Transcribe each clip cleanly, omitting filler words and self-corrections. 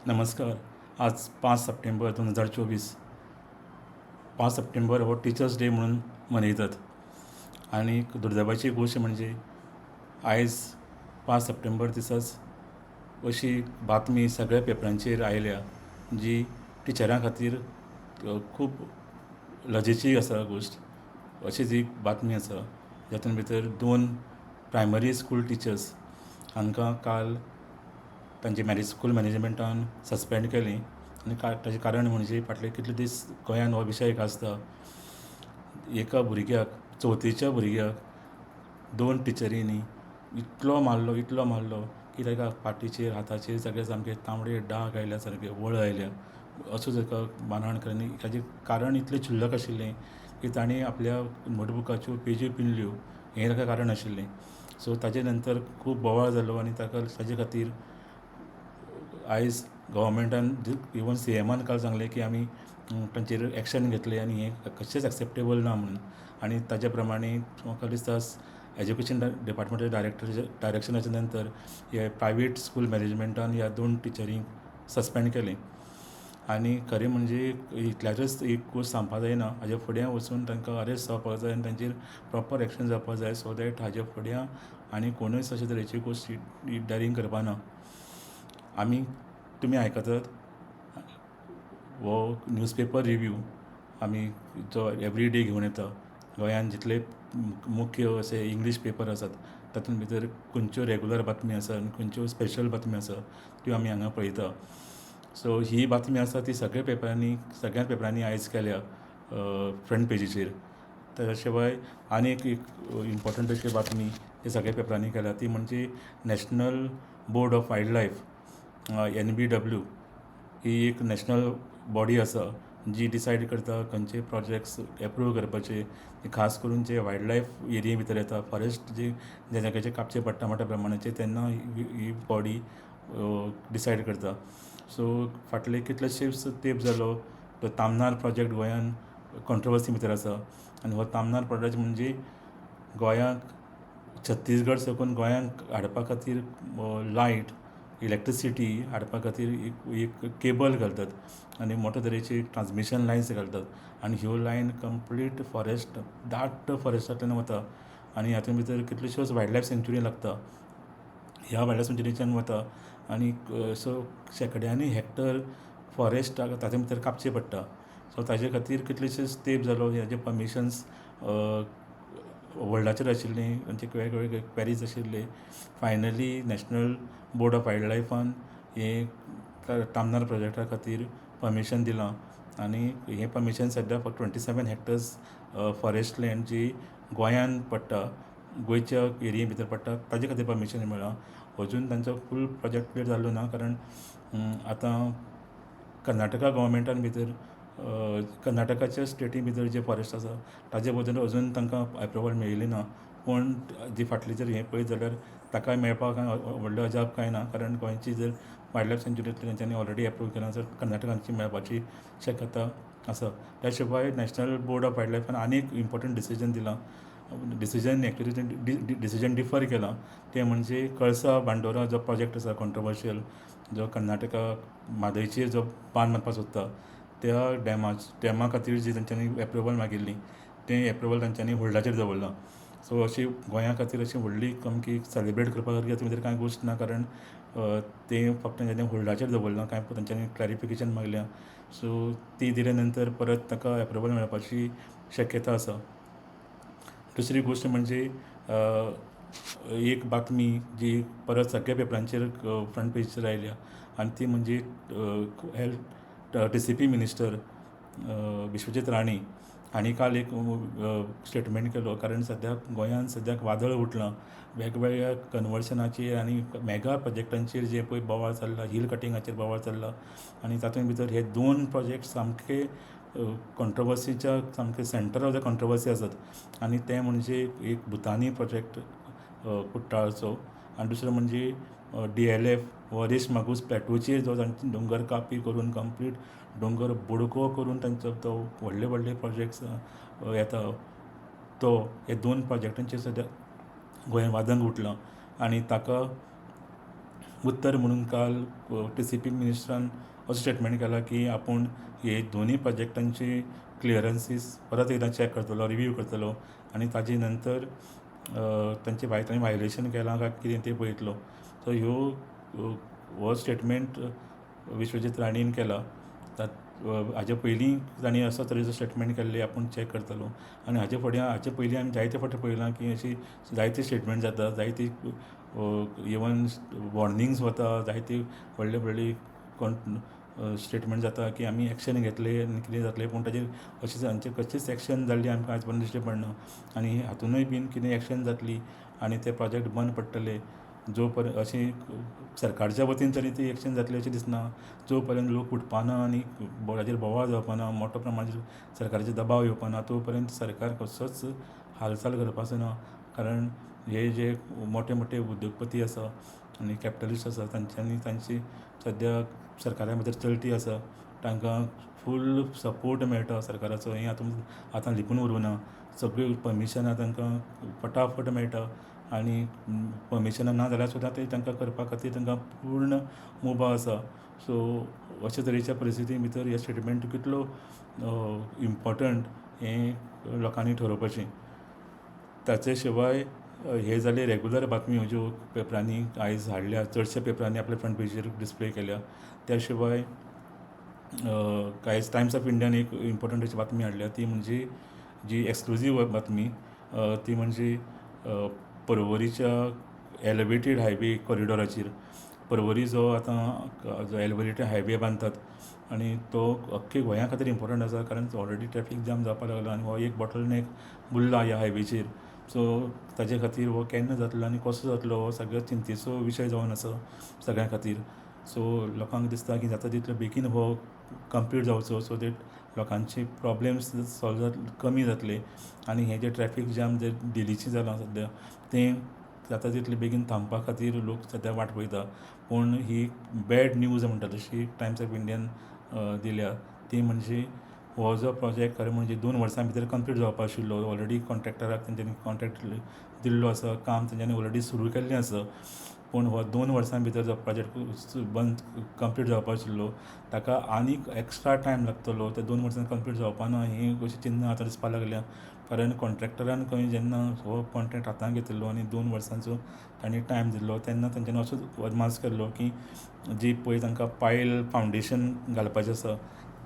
नमस्कार. आज 5 September 2024. 5 September हो टिचर्स डे म्हणून मनयतात. आणि दुर्दैवाची गोष्ट म्हणजे आयज 5 सप्टेंबर दिसाच अशी बातमी सगळ्या पेपरांचेर आयल्या जी टिचरां खातीर खूब लजेची आसा गोश्ट. अशीच एक बातमी आसा जातून भितर 2 प्रायमरी स्कूल टिचर्स हांकां काल तांचे स्कूल मॅनेजमेंटान सस्पेंड केली. आनी ताचें कारण म्हणजे फाटले कितले दीस गोंयांत हो विशय आसता. एका भुरग्याक 4थीच्या भुरग्याक 2 टिचरींनी इतलो मारलो की ताका फाटीचेर हाताचेर सगळे सामके तांबडे डाग आयल्या, सारके वळ आयल्या. असो ताका मारहाण केली. ताचें कारण इतलें क्षुल्लक आशिल्लें की ताणें आपल्या नोटबुकाच्यो पेजी पिनल्यो, हें ताका कारण आशिल्लें. सो ताजे नंतर खूब बोवाळ जालो आनी ताजे खातीर आयज गव्हर्मेंटान इवन CMन काल सांगलें की आमी तांचेर एक्शन घेतलें आनी हें कशेंच एक्सेप्टेबल ना म्हणून. आनी ताजे प्रमाणे म्हाका दिसता एज्युकेशन डिपार्टमेंटाच्या डायरेक्शनाच्या नंतर हे प्रायवेट स्कूल मॅनेजमेंटान ह्या 2 टिचरींक सस्पेंड केलें. आनी खरें म्हणजे इतल्यातच एक गोश्ट सांगपा जायना, हाजे फुडें वचून तांकां अरेस्ट जावपाक जाय आनी तांचेर प्रॉपर एक्शन जावपाक जाय, सो दॅट हाजे फुडें आनी कोणूच अशे तरेची गोश्ट ही डेरींग करपाना. तुमी आयकतात हो न्यूजपेपर रिव्यू आमी जो एवरी डे घेवन येता. गोंयांत जितले मुख्य अशे इंग्लीश पेपर आसात तातूंत भितर खंयच्यो रेगुलर बातमी आसा आनी खंयच्यो स्पेशल बातमी आसा त्यो आमी हांगा पळयता. सो ही बातमी आसा ती सगळ्या पेपरांनी आयज केल्या फ्रंट पेजीचेर. त्या शिवाय आनी एक इम्पॉर्टंट अशी बातमी ही सगळ्या पेपरांनी केल्या ती म्हणजे national board of wild life NBW ही एक नॅशनल बॉडी आसा जी डिसायड करता खंयचे प्रोजेक्ट्स एप्रूव करपाचे. खास करून जे वायल्ड लायफ एरिये भितर येता, फॉरेस्ट जे जाग्याचे कापचे पडटा म्हणटा प्रमाणाचे, तेन्ना ही बॉडी डिसायड करता. सो फाटले कितलेशेच तेंप जालो तो तामनार प्रोजेक्ट गोंयांत कॉन्ट्रोवर्सी भितर आसा. आनी हो तामनार प्रोजेक्ट म्हणजे गोंयांक छत्तीसगड साकून गोंयांक हाडपा खातीर लायट इलेक्ट्रिसिटी हाडपा खातीर एक केबल घालतात आनी मोठे तरेची ट्रान्समिशन लायन्स घालतात आनी ह्यो लायन कंप्लीट फॉरेस्ट दाट फॉरेस्टांतल्यान वता आनी हातूंत भितर कितल्योश्योच वायल्ड लायफ सँच्युरी लागता. ह्या वायल्ड लायफ सँच्युरीच्यान वता आनी सो शेकड्यांनी हेक्टर फॉरेस्ट तातूंत भितर कापचें पडटा. सो ताजे खातीर कितलेशेच तेंप जालो. हेजे परमिशन्स वर्ल्डाचेर आशिल्लीं, तांचे वेगवेगळे क्वेरीज आशिल्ले. Finally national board of wild लायफान हे तामनार प्रोजेक्टा खातीर परमिशन दिलां आनी हें परमिशन सद्या फक्त 27 हेक्टर्स फॉरेस्ट लँड जी गोंयांत पडटा, गोंयच्या एरिये भितर पडटा, ताजे खातीर परमिशन मेळ्ळां. अजून तांचो फूल प्रोजेक्ट क्लियर जाल्लो ना, कारण आतां कर्नाटका गव्हर्मेंटान भितर कर्नाटकाच्या स्टेटी भितर जे फॉरेस्ट आसा ताजे बद्दल अजून तांकां एप्रुवल मेळिल्ली ना. पूण जी फाटली जर हें पळयत जाल्यार ताकाय मेळपाक व्हडलो अजाप कांय ना, कारण गोंयची जर वायल्ड लायफ सँच्युरी तेंच्यांनी ऑलरेडी एप्रूव केला जर कर्नाटकाची मेळपाची शक्यता आसा. त्या शिवाय नॅशनल बोर्ड ऑफ वायल्ड लायफान आनी एक इम्पॉर्टंट डिसिजन दिलां. डिसिजन डिफर केलां. तें म्हणजे कळसा बांदोरा जो प्रोजेक्ट आसा कॉन्ट्रोवर्शियल, जो कर्नाटका म्हादयचेर जो बांद बांदपाक सोदता, त्या डॅमा खातीर जी तांच्यांनी एप्रुवल मागिल्ली तें एप्रुवल तांच्यांनी होल्डाचेर दवरलां. सो अशी गोंया खातीर अशी व्हडली सामकी सेलेब्रेट करपा सारकी हातूंत भितर कांय गोश्ट ना, कारण तें फक्त तांच्यांनी होल्डाचेर दवरलां. कांय तांच्यांनी क्लॅरिफिकेशन मागल्यां. सो ती दिले नंतर परत ताका एप्रुवल मेळपाची शक्यता आसा. दुसरी गोश्ट म्हणजे एक बातमी जी परत सगळ्या पेपरांचेर फ्रंट पेजीचेर आयल्या आनी ती म्हणजे health TCP minister Vishwajit Rane हांणी काल एक स्टेटमेंट केलो, कारण सद्याक गोंयांत सद्याक वादळ उठलां वेगवेगळ्या कन्वर्शनाचेर आनी मेगा प्रोजेक्टांचेर जे पळय बोवाळ चल्ला, हिल कटिंगाचेर बोवाळ चल्ला आनी तातूंत भितर हे 2 प्रोजेक्ट सामके कॉन्ट्रोवर्सीच्या सामके सेंटर ऑफ द कॉन्ट्रोवर्सी आसात. आनी ते म्हणजे एक भुतानी प्रोजेक्ट कुट्टाळचो आनी दुसरो म्हणजे DLF वरीस मागूस प्लॅटूचेर जो तांचे दोंगर कापी करून कंप्लीट दोंगर बुडको करून तांचो तो व्हडले व्हडले प्रोजेक्ट्स येता तो. हे 2 प्रोजेक्टांचेर सद्या गोंयांत वादंग उठलां आनी ताका उत्तर म्हणून काल TCP मिनिस्टरान असं स्टेटमेंट केला की आपूण हे दोन्ही प्रोजेक्टांची क्लियरन्सीस परत एकदां चॅक करतलो, रिव्यू करतलो आनी ताजे नंतर तांचे तांणी वायलेशन केलां काय कितें तें पळयतलो. सो हो स्टेटमेंट विश्वजीत राणीन केला. हाजे पयलीं तांणी असो तरेचो स्टेटमेंट केल्ले आपूण चॅक करतलो आनी हाजे पयलीं आमी जायते फावटी पळयलां की अशी जायते स्टेटमेंट जाता, जायती इवन वॉर्निंग्स वता, जायती व्हडली स्टेटमेंट जाता की आमी एक्शन घेतले आनी कितें जातलें, पूण ताजेर अशें तांचे खंयचीच एक्शन जाल्ली आमकां आयज पर्यंत दिश्टी पडना. आनी हातुनूय बीन कितें एक्शन जातली आनी ते प्रोजेक्ट बंद पडटले जो पर्यंत अशी सरकारच्या वतीन तरी ती एक्शन जातली अशें दिसना. जो पर्यंत लोक उठपाना आनी हाजेर बोवाळ जावपाना, मोठ्या प्रमाणाचेर सरकाराचेर दबाव येवपाना, तो पर्यंत सरकार कसोच हालचाल करपाचो ना. कारण हे जे मोठे मोठे उद्योगपती आसा आनी कॅपिटलिस्ट आसा तांच्यांनी तांची सद्या सरकारा भितर चलती आसा, तांकां फूल सपोर्ट मेळटा सरकाराचो. हें आतां लिपून उरूं ना. सगळीं परमिशनां तांकां फटाफट मेळटा आनी परमिशनां ना जाल्यार सुद्दां ते तांकां करपा खातीर तांकां पूर्ण मुभा आसा. सो अशे तरेच्या परिस्थिती भितर हे स्टेटमेंट कितलो इम्पॉर्टंट हें लोकांनी ठरोवपाचें. ताचे शिवाय हे जाले रेगुलर बातम्यो ज्यो पेपरांनी आयज हाडल्या, चडशा पेपरांनी आपल्या फ्रंट पेजीर डिस्प्ले केल्या. त्या शिवाय आयज टायम्स ऑफ इंडियान एक इम्पॉर्टंट अशी बातमी हाडल्या, ती म्हणजे जी एक्सक्लुजीव बातमी, ती म्हणजे पर्वरीच्या एलिवेटेड हायवे कॉरिडॉराचेर. पर्वरी जो आतां जो एलिवेटेड हायवे बांदतात आनी तो अख्खे गोंया खातीर इम्पॉर्टंट आसा, कारण ऑलरेडी ट्रॅफीक जाम जावपाक लागला आनी हो एक बॉटलनेक उरला ह्या हायवेचेर. सो ताजे खातीर हो केन्ना जातलो आनी कसो जातलो हो सगळ्यात चिंतेचो विशय जावन आसा सगळ्यां खातीर. सो लोकांक दिसता की जाता तितलो बेगीन हो कंप्लीट जावचो, सो दॅट लोकांचे प्रॉब्लेम्स सॉल्व कमी जातले आनी हे जे ट्रॅफीक जाम जे दिल्लीचें जालां सद्या, तें जाता तितले बेगीन थांबपा खातीर लोक सद्या वाट पळयता. पूण ही बॅड न्यूज म्हणटा तशी टायम्स ऑफ इंडियान दिल्या, ती म्हणजे हो जो प्रोजेक्ट खरें म्हणजे 2 वर्सां भितर कंप्लीट जावपा आशिल्लो. ऑलरेडी कॉन्ट्रॅक्टराक तेंच्यांनी कॉन्ट्रॅक्ट दिल्लो आसा, काम तेंच्यांनी ऑलरेडी सुरू केल्लें आसा. पूण हो 2 वर्सां भितर जो प्रोजेक्ट बंद कंप्लीट जावपा आशिल्लो, ताका आनीक एक्स्ट्रा टायम लागतलो. ते 2 वर्सां कंप्लीट जावपाना ही अशी चिन्नां आतां दिसपा लागल्या. कारण कॉन्ट्रॅक्टरान खंय जेन्ना हो कॉन्ट्रॅक्ट हातांत घेतिल्लो आनी 2 वर्सांचो तांणी टायम दिल्लो, तेन्ना तेंच्यांनी असोच अदमास केल्लो की जी पळय तांकां पायल फावंडेशन घालपाचें आसा,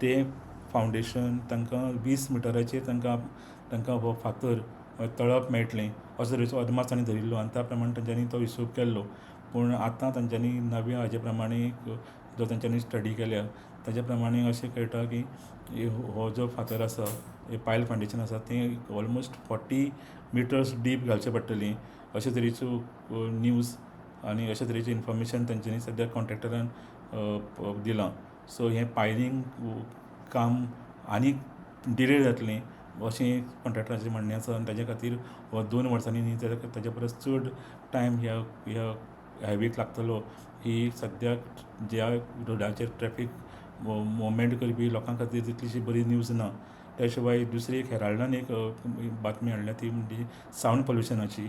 तें फावंडेशन तांकां 20 मिटराचेर तांकां हो फातर तळप मेळटलें असो तरेचो अदमास तांणी धरिल्लो आनी त्या प्रमाणे तेंच्यांनी तो हिशोब केल्लो. पूण आतां तांच्यांनी नव्या हाजे प्रमाणे जो तांच्यांनी स्टडी केल्या ताजे प्रमाणे अशें कळटा की हो जो फातर आसा, हे पायल फावंडेशन आसा, तें ऑलमोस्ट 40 मिटर्स डीप घालचें पडटलीं अशे तरेच्यो न्यूज आनी अशे तरेचें इन्फॉर्मेशन तांच्यांनी सद्या कॉन्ट्रॅक्टरान दिलां. सो हें पायलींग काम आनीक डिले जातलें अशें कॉन्ट्रॅक्टराचें म्हणणें आसा आनी ताजे खातीर हो 2 वर्सांनी न्ही जाल्यार ताजे परस चड टायम ह्या हायवेक लागतलो. ही सद्याक ज्या रोडाचेर ट्रॅफीक मुवमेंट करपी लोकां खातीर तितलीशी बरी न्यूज ना. त्या शिवाय दुसरी एक हेराल्डान एक बातमी हाडल्या, ती म्हणजे सावंड पोल्युशनाची.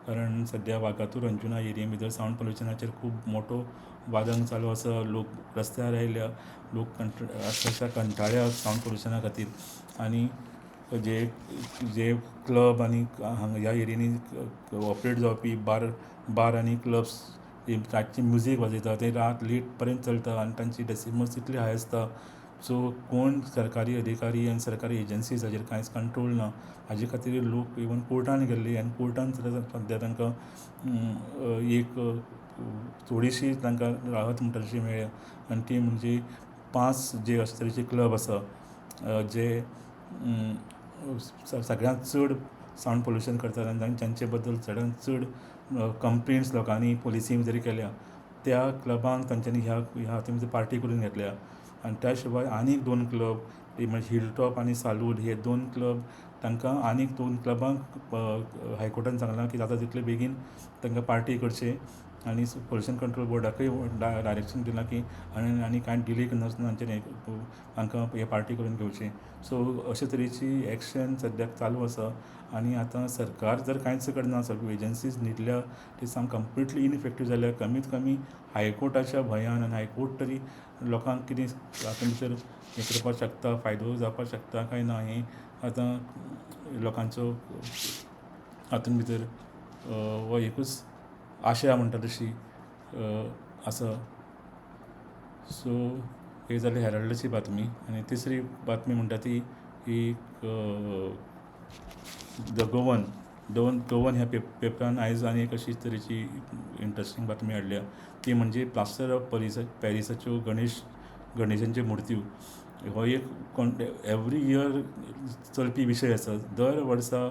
कारण सद्या वागातूर अंजुना एरिये भितर सावंड पोल्युशनाचेर खूब मोठो वादंग चालू आसा. लोक रस्त्यार आयल्या, लोक अक्षरशा कंटाळ्या सावंड पोल्युशना खातीर. आनी जे क्लब आनी ह्या एरियांनी ऑपरेट जावपी बार आनी क्लब्स रातची म्युजीक वाजयता, ते रात लेट पर्यंत चलता आनी तांची डेसिमल्स इतली हाय आसता. सो कोण सरकारी अधिकारी आनी सरकारी एजन्सीज हाजेर कांयच कंट्रोल ना. हाजे खातीर लोक इवन कोर्टान गेल्ले आनी कोर्टान सुद्दां सद्या तांकां एक थोडीशी तांकां राहत म्हणटा तशी मेळ्ळ्या आनी ती म्हणजे 5 जे अशे तरेचे क्लब आसा जे सगळ्यांत चड सावंड पोल्युशन करतात आनी जांचे बद्दल चडांत चड कंप्लेंट्स लोकांनी पुलिसी भितर केल्या, त्या क्लबांक तांच्यांनी ह्या हातूंत भितर पार्टी करून घेतल्या. आनी त्या शिवाय आनीक 2 क्लब म्हणजे हिलटॉप आनी सालूड, हे 2 क्लब तांकां आनीक 2 क्लबांक हायकोर्टान सांगलां की जाता तितले बेगीन तांकां पार्टी करचे आनी पोल्युशन कंट्रोल बोर्डाकय डायरेक्शन दिलां की आनी कांय डिले करनासतना हांचेर तांकां हे पार्टी करून घेवची. सो अशे तरेची एक्शन सद्याक चालू आसा. आनी आतां सरकार जर कांयच करना, सगळ्यो एजन्सीज न्हिदल्या, ते कंप्लिटली इनइफेक्टीव जाल्या. कमीत कमी हायकोर्टाच्या भंयान, आनी हायकोर्ट तरी लोकांक कितें हातूंत भितर हें करपाक शकता, फायदो जावपाक शकता काय ना, हें आतां लोकांचो हातूंत भितर हो एकूच आशा म्हणटा तशी आसा. सो ही जाली हेराल्डाची बातमी. आनी तिसरी बातमी म्हणटा ती द गोवन ह्या पेपरान आयज आनी एक अशीच तरेची इंट्रस्टींग बातमी हाडल्या. ती म्हणजे प्लास्टर ऑफ पॅरिसाच्यो गणेशांच्यो मुर्त्यो. हो एक एवरी इयर चलपी विशय आसा. दर वर्सा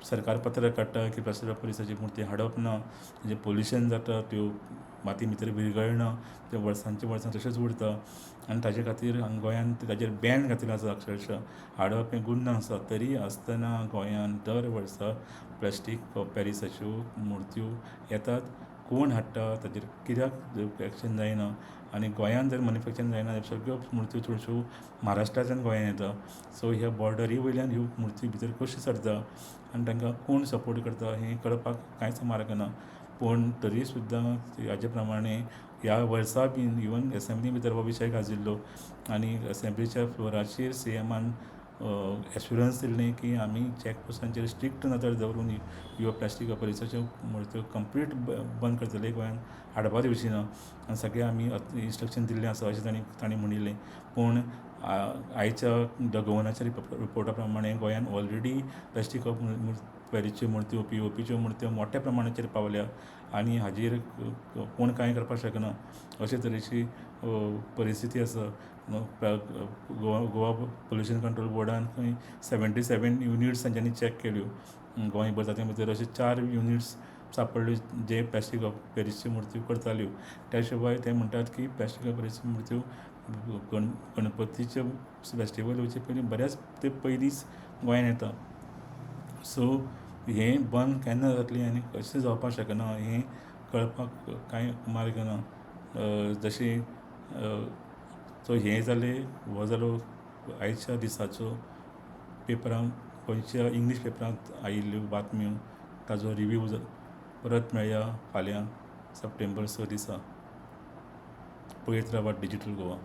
सरकार पत्र काडटा की प्लास्टर ऑफ पॅरिसाची मुर्ती हाडप ना, म्हणजे पोल्युशन जाता, त्यो माती भितर विरघळना, ते वर्सांचे वर्सां तश्योच उरता. आनी ताजे खातीर गोंयान ताजेर बॅन घातिल्लो आसा. अक्षरशा हाडप हें गुन्यांव आसा. तरी आसतना गोंयान दर वर्सा प्लास्टीक ऑफ पॅरिसाच्यो मुर्त्यो येतात. कोण हाडटा, ताजेर कित्याक एक्शन जायना. आनी गोंयान जर मॅन्युफॅक्चरींग जायना जाल्यार सगळ्यो मुर्त्यो चडश्यो महाराष्ट्रांतल्यान गोंयान येता. सो ह्या बॉर्डरी वयल्यान ह्यो मुर्त्यो भितर कश्यो सरता आनी तांकां कोण सपोर्ट करता हें कळपाक कांयच मार्ग ना. पूण तरी सुद्दां हाजे प्रमाणें ह्या वर्सा बीन इवन एसेंब्ली भितर हो विशय गाजिल्लो. आनी एसेंब्लीच्या फ्लोराचेर सीएमान एश्युरन्स दिल्लें की आमी चॅकपोस्टांचेर स्ट्रिक्ट नदर दवरून ह्यो प्लास्टीक ऑफ पॅरिसाच्यो मुर्त्यो कंप्लीट बंद करतले. गोंयान हाडपा दिवची ना. आनी सगळें आमी इंस्ट्रक्शन दिल्लें आसा अशें तांणी म्हणिल्लें. पूण आयच्या द गोवनाच्या रिपोर्टा प्रमाणें गोंयान ऑलरेडी प्लास्टीक ऑफ पॅरिसच्यो मुर्त्यो, पीओपीच्यो मुर्त्यो मोठ्या प्रमाणाचेर पावल्या. आनी हाजेर कोण कांय करपाक शकना अशे तरेची परिस्थिती आसा. गोवा पोल्युशन कंट्रोल बोर्डान खंय 77 युनिट्स तांच्यांनी चॅक केल्यो गोंयभर. तातूंत भितर अशे 4 युनिट्स सापडल्यो जे प्लास्टीक ऑफ पॅरिसच्यो मुर्त्यो करताल्यो. त्या शिवाय ते म्हणटात की प्लास्टीक ऑफ पॅरिसच्यो मुर्त्यो गणपतीचे फेस्टिवल येवचे पयलीं बऱ्याच ते पयलींच गोंयान येता. सो हें बंद केन्ना जातलें आनी कशें जावपाक शकना हें कळपाक कांय मार्ग ना. जशें सो हें जालें, हो जालो आयच्या दिसाचो पेपरांत खंयच्या इंग्लीश पेपरांत आयिल्ल्यो बातम्यो. ताजो रिव्यू परत मेळया फाल्यां सप्टेंबर 6 दिसा. पळयत रावात डिजिटल गोवा.